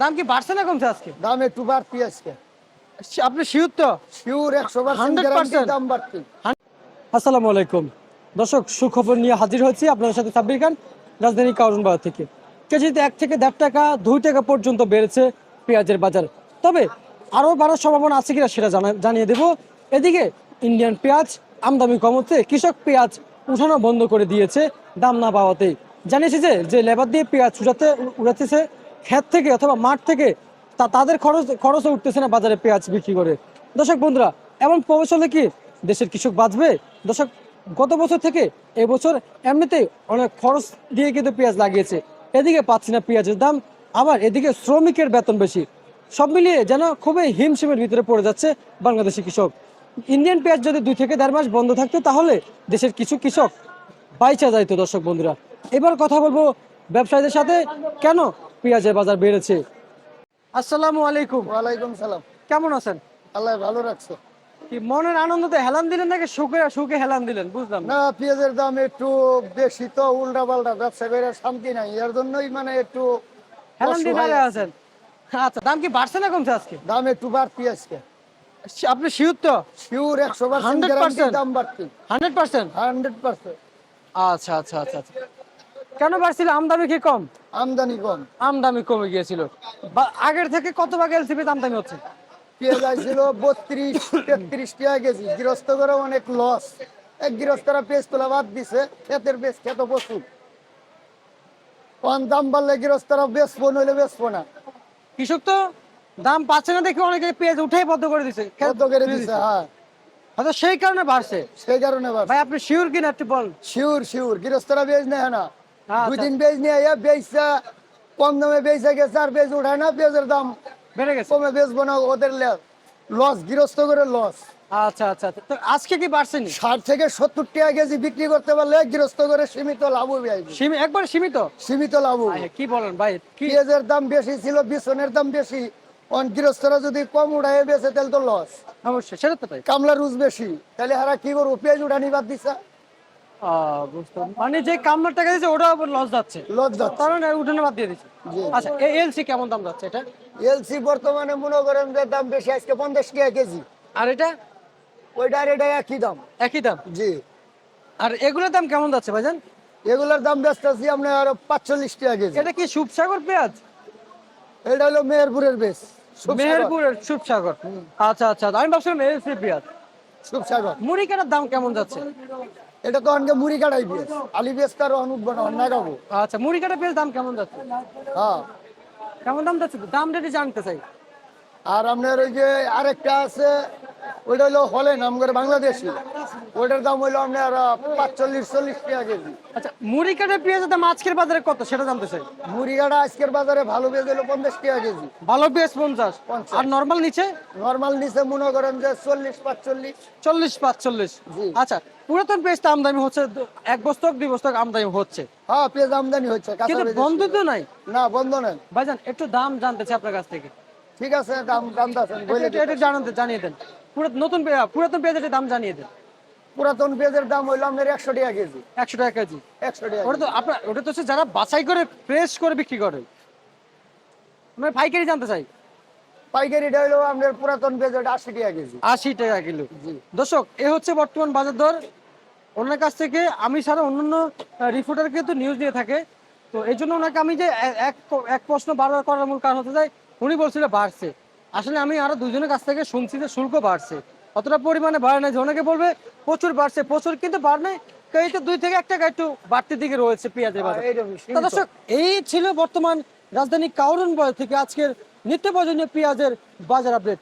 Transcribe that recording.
দাম কি বাড়ছে না কমছে আজকে? দাম একটু বাড়তি আজকে। আপনি শিওর তো? শিওর 100% গ্যারান্টি, দাম বাড়তি। আসসালামু আলাইকুম দর্শক, সুখবর নিয়ে হাজির হয়েছি আপনাদের সাথে সাব্বির খান, রাজধানী কারণ বাজার থেকে। কেজিতে 1 থেকে 1.5 টাকা 2 টাকা পর্যন্ত বেড়েছে পেঁয়াজের বাজার। তবে আরও বাড়ার সম্ভাবনা আছে কিনা সেটা জানিয়ে দেব। এদিকে ইন্ডিয়ান পেঁয়াজ আমদানি কম হচ্ছে, কৃষক পেঁয়াজ উঠানো বন্ধ করে দিয়েছে দাম না পাওয়াতেই। জানিয়েছে যে লেবার দিয়ে পেঁয়াজ উড়াতেছে ক্ষেত থেকে অথবা মাঠ থেকে, তাদের খরচও উঠতেছে না বাজারে পেঁয়াজ বিক্রি করে। দর্শক বন্ধুরা, এমন প্রবেশ হলে কি দেশের কৃষক বাঁচবে? দর্শক, গত বছর থেকে এবছর এমনিতেই অনেক খরচ দিয়ে কিন্তু পেঁয়াজ লাগিয়েছে, এদিকে পাচ্ছি না পেঁয়াজের দাম, আবার এদিকে শ্রমিকের বেতন বেশি, সব মিলিয়ে যেন খুবই হিমশিমের ভিতরে পড়ে যাচ্ছে বাংলাদেশি কৃষক। ইন্ডিয়ান পেঁয়াজ যদি 2 থেকে 1.5 মাস বন্ধ থাকতো তাহলে দেশের কিছু কৃষক বাইচা যাইতো। দর্শক বন্ধুরা, এবার কথা বলবো ব্যবসায়ীদের সাথে, কেন পেঁয়াজের বাজার বেড়েছে। আসসালামু আলাইকুম। ওয়ালাইকুম সালাম। কেমন আছেন? আল্লাহ ভালো রাখছে। কি মনের আনন্দতে হেলান দিলেন নাকি সুখে সুখে হেলান দিলেন, বুঝলাম না। না, পেঁয়াজের দাম একটু বেশি তো, উল্টা পাল্টা ব্যবসা করে শান্তি নাই, এর জন্যই মানে একটু হেলান দিয়ে অসহায় দাঁড়িয়ে আছি। আছেন। আচ্ছা, দাম কি বাড়ছে না কমছে আজকে? দাম একটু বাড়তি আজকে। আপনি শিওর তো? Sure 100% guarantee, 100%? দাম বাড়তি। 100%? 100%। আচ্ছা আচ্ছা আচ্ছা আচ্ছা। কেন বাড়ছিল? আমদানি কি কম? আমদানি কম। আমদানি কমে গিয়েছিল। আগের থেকে কত ভাগ এলসিপি আমদানি হচ্ছে? পেঁয়াজ আইছিল 32-33 টাকা কেজি, গৃহস্থ করে অনেক লস। এক গৃহস্থরা পেঁয়াজ তোলা বাদ দিছে, ক্ষেতের পেঁয়াজ খেত প্রচুর। দাম বাড়লে গৃহস্থরা বেচবো, নইলে বেচবো না। কৃষক তো দাম পাচ্ছে না দেখে অনেকে পেঁয়াজ উঠেই বন্ধ করে দিছে, কত করে দিছে? হ্যাঁ, হয়তো সেই কারণে বাড়ছে। সেই কারণে ভাই আপনি শিওর কিনা একটু বল। শিওর শিওর, গৃহস্থরা বেচ নেয় না। আচ্ছা। 2 দিন বেচ নিয়ে বেচা কম দামে বেচা গেছে, আর বেচ উঠায় না, পেঁয়াজের দাম বেড়ে গেছে। কমে বেচবো না, ওদের লস, গৃহস্থ করে লস। আচ্ছা আচ্ছা আচ্ছা। তো আজকে কি বাড়ছেনি? 60 থেকে 70 টাকা কেজি বিক্রি করতে পারলে গৃহস্থ করে সীমিত লাভ হবে। একবার সীমিত? সীমিত লাভ হবে। কি বলেন ভাই? কি পেঁয়াজের দাম বেশি ছিল, বিছনের দাম বেশি, গৃহস্থরা যদি কম উঠায় বেচে তাহলে তো লস। অবশ্যই, সেটা তো তাই। কামলা রুজ বেশি, তাহলে হারা কি করবো, পেঁয়াজ উঠানি বাদ দিছে। বুঝতাম, মানে যে কামলার টাকা দিয়েছে ওটা লস যাচ্ছে, লস যাচ্ছে। কারণ উঠানে বাদ দিয়ে দিচ্ছে। জি। আচ্ছা, এলসি কেমন দাম যাচ্ছে এটা? এলসি বর্তমানে মনে করেন যে দাম বেশি, আজকে 50 টাকা কেজি। আর এটা? ওইটা আর এটা একই দাম। একই দাম? জি। আর এগুলোর দাম কেমন যাচ্ছে ভাইজান? এগুলোর দাম বেচতেছি আমরা আরো 45 টাকা কেজি। এটা কি সুপসাগর পেঁয়াজ? এটা হলো মেহেরপুরের বেশ। মেহেরপুরের সুপসাগর? আচ্ছা আচ্ছা, আমি ভাবছিলাম এলসি পেঁয়াজ। সুপসাগর। মুড়ি কাটার দাম কেমন যাচ্ছে? এটা তো অনেকে মুড়ি কাটাই পেঁয়াজ, আলি পেঁয়াজ তার অনুদ্ব না খাবো। আচ্ছা, মুড়ি কাটা পেঁয়াজ দাম কেমন যাচ্ছে? হ্যাঁ। কেমন দাম যাচ্ছে? দাম রেটে জানতে চাই। আর আপনার ওই যে আরেকটা আছে, ওইটা হলো হলে নাম করে বাংলাদেশি, ওইটার দাম হইলো আপনার 45-40 টাকা কেজি। আচ্ছা, মুড়ি কাটা পেঁয়াজের দাম আজকের বাজারে কত সেটা জানতে চাই। মুড়ি কাটা আজকের বাজারে ভালো পেঁয়াজ হলো 50 টাকা কেজি। ভালো পেঁয়াজ 50? 50। আর নরমাল নিচে? নর্মাল নিচে মনে করেন যে 40-45। 40-45? জি। আচ্ছা, পুরাতন পেঁয়াজটা আমদানি হচ্ছে 1 বস্তা 2 বস্তা আমদানি হচ্ছে, হ্যাঁ, পেঁয়াজ আমদানি হচ্ছে, কিন্তু কাঁচা পেঁয়াজ বন্ধ তো নাই। না, বন্ধ নেই। ভাইজান একটু দাম জানতে চাই আপনার কাছ থেকে। ঠিক আছে, দাম আছেন বলে একটু জানিয়ে দেন। পুরাতন পেঁয়াজের দাম জানিয়ে দেন। পুরাতন পেঁয়াজের দাম হইলো আপনার 100 টাকা কেজি। 100 টাকা কেজি? 100 টাকা ওটা তো ওটা তো হচ্ছে যারা বাছাই করে ফ্রেশ করে বিক্রি করে, আমি পাইকারি জানতে চাই। পাইকারিটা হইলো আপনার পুরাতন পেঁয়াজ, ওটা 80 টাকা কেজি। 80 টাকা কিলো? জি। দর্শক, এ হচ্ছে বর্তমান বাজার দর। ওনার কাছ থেকে আমি ছাড়া অন্যান্য রিপোর্টার কিন্তু নিউজ দিয়ে থাকে, তো এই জন্য ওনাকে আমি যে এক প্রশ্ন বারবার করার মূল কারণ হতে যায়, উনি বলছিল বাড়ছে। আসলে আমি আরো দুজনের কাছ থেকে শুনছি যে শুল্ক বাড়ছে, অতটা পরিমাণে বাড়ে নাই যে অনেকে বলবে প্রচুর বাড়ছে, প্রচুর কিন্তু বাড় নাই। এই তো 2 থেকে 1 টাকা একটু বাড়তির দিকে রয়েছে পেঁয়াজের বাজার। তো দর্শক, এই ছিল বর্তমান রাজধানী কারণ বাজার থেকে আজকের নিত্য প্রয়োজনীয় পেঁয়াজের বাজার আপডেট।